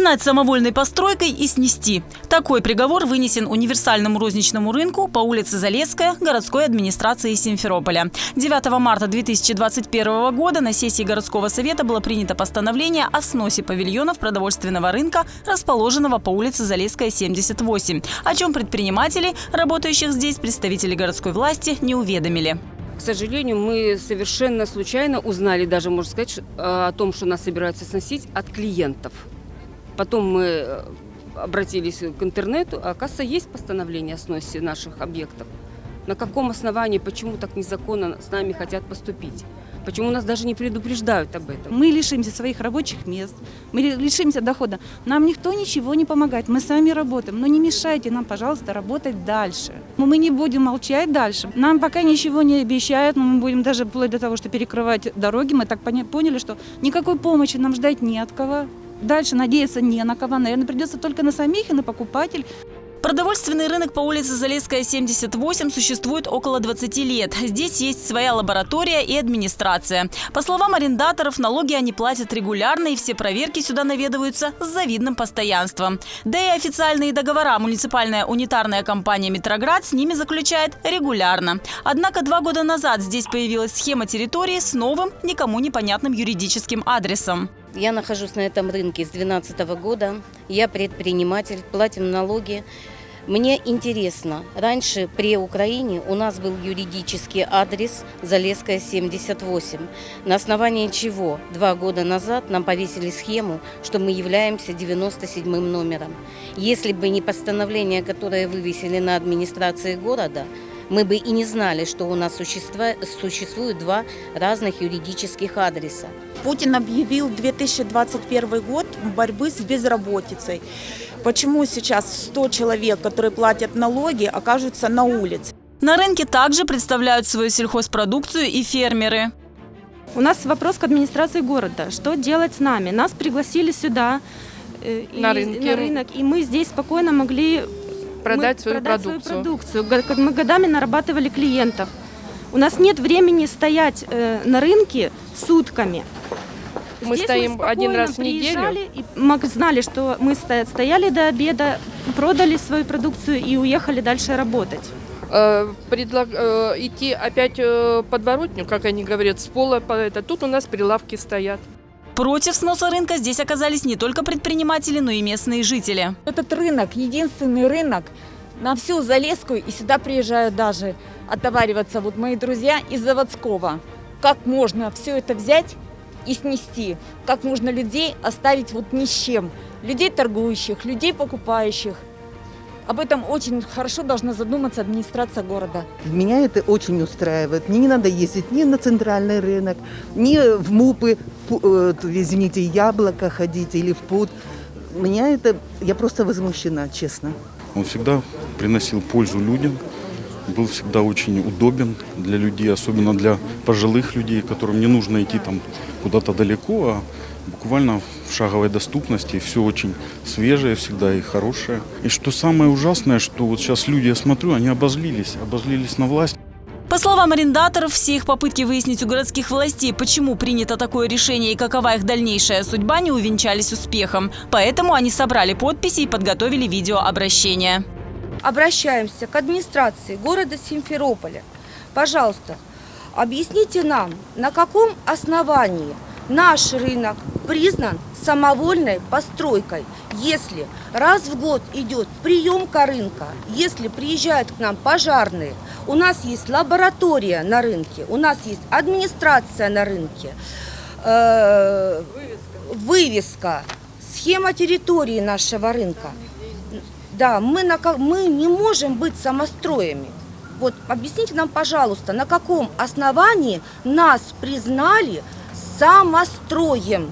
Признать самовольной постройкой и снести. Такой приговор вынесен универсальному розничному рынку по улице Залесская городской администрации Симферополя. 9 марта 2021 года на сессии городского совета было принято постановление о сносе павильонов продовольственного рынка, расположенного по улице Залесская, 78, о чем предприниматели, работающих здесь, представители городской власти, не уведомили. К сожалению, мы совершенно случайно узнали, даже, можно сказать, о том, что нас собираются сносить от клиентов. Потом мы обратились к интернету, а оказывается, есть постановление о сносе наших объектов. На каком основании, почему так незаконно с нами хотят поступить? Почему нас даже не предупреждают об этом? Мы лишимся своих рабочих мест, мы лишимся дохода. Нам никто ничего не помогает, мы сами работаем. Но не мешайте нам, пожалуйста, работать дальше. Мы не будем молчать дальше. Нам пока ничего не обещают, но мы будем даже вплоть до того, что перекрывать дороги. Мы так поняли, что никакой помощи нам ждать не от кого. Дальше надеяться не на кого. Наверное, придется только на самих и на покупателей. Продовольственный рынок по улице Залесская, 78 существует около 20 лет. Здесь есть своя лаборатория и администрация. По словам арендаторов, налоги они платят регулярно, и все проверки сюда наведываются с завидным постоянством. Да и официальные договора муниципальная унитарная компания «Метроград» с ними заключает регулярно. Однако 2 года назад здесь появилась схема территории с новым, никому непонятным юридическим адресом. Я нахожусь на этом рынке с 2012 года. Я предприниматель, платим налоги. Мне интересно, раньше при Украине у нас был юридический адрес Залесская, 78, на основании чего 2 года назад нам повесили схему, что мы являемся 97-м номером. Если бы не постановление, которое вывесили на администрации города, мы бы и не знали, что у нас существует 2 разных юридических адреса. Путин объявил 2021 год борьбы с безработицей. Почему сейчас 100 человек, которые платят налоги, окажутся на улице? На рынке также представляют свою сельхозпродукцию и фермеры. У нас вопрос к администрации города. Что делать с нами? Нас пригласили сюда, на рынок, и мы здесь спокойно могли продать свою продукцию. Мы годами нарабатывали клиентов. У нас нет времени стоять на рынке сутками. Мы стоим один раз в неделю. И мы знали, что мы стояли до обеда, продали свою продукцию и уехали дальше работать. Идти опять подворотню, как они говорят, с пола. Тут у нас прилавки стоят. Против сноса рынка здесь оказались не только предприниматели, но и местные жители. Этот рынок, единственный рынок на всю Залесскую, и сюда приезжают даже отовариваться вот мои друзья из Заводского. Как можно все это взять и снести? Как можно людей оставить вот ни с чем? Людей торгующих, людей покупающих. Об этом очень хорошо должна задуматься администрация города. Меня это очень устраивает. Мне не надо ездить ни на центральный рынок, ни в МУПы, извините, Яблоко ходить или в Пуд. Я просто возмущена, честно. Он всегда приносил пользу людям, был всегда очень удобен для людей, особенно для пожилых людей, которым не нужно идти там куда-то далеко, а буквально в шаговой доступности. Все очень свежее всегда и хорошее. И что самое ужасное, что вот сейчас люди, я смотрю, они обозлились на власть. По словам арендаторов, все их попытки выяснить у городских властей, почему принято такое решение и какова их дальнейшая судьба, не увенчались успехом. Поэтому они собрали подписи и подготовили видеообращение. Обращаемся к администрации города Симферополя. Пожалуйста, объясните нам, на каком основании наш рынок признан самовольной постройкой, если раз в год идет приемка рынка, если приезжают к нам пожарные, у нас есть лаборатория на рынке, у нас есть администрация на рынке, вывеска, схема территории нашего рынка. Да, мы не можем быть самостроями. Вот объясните нам, пожалуйста, на каком основании нас признали самостроем?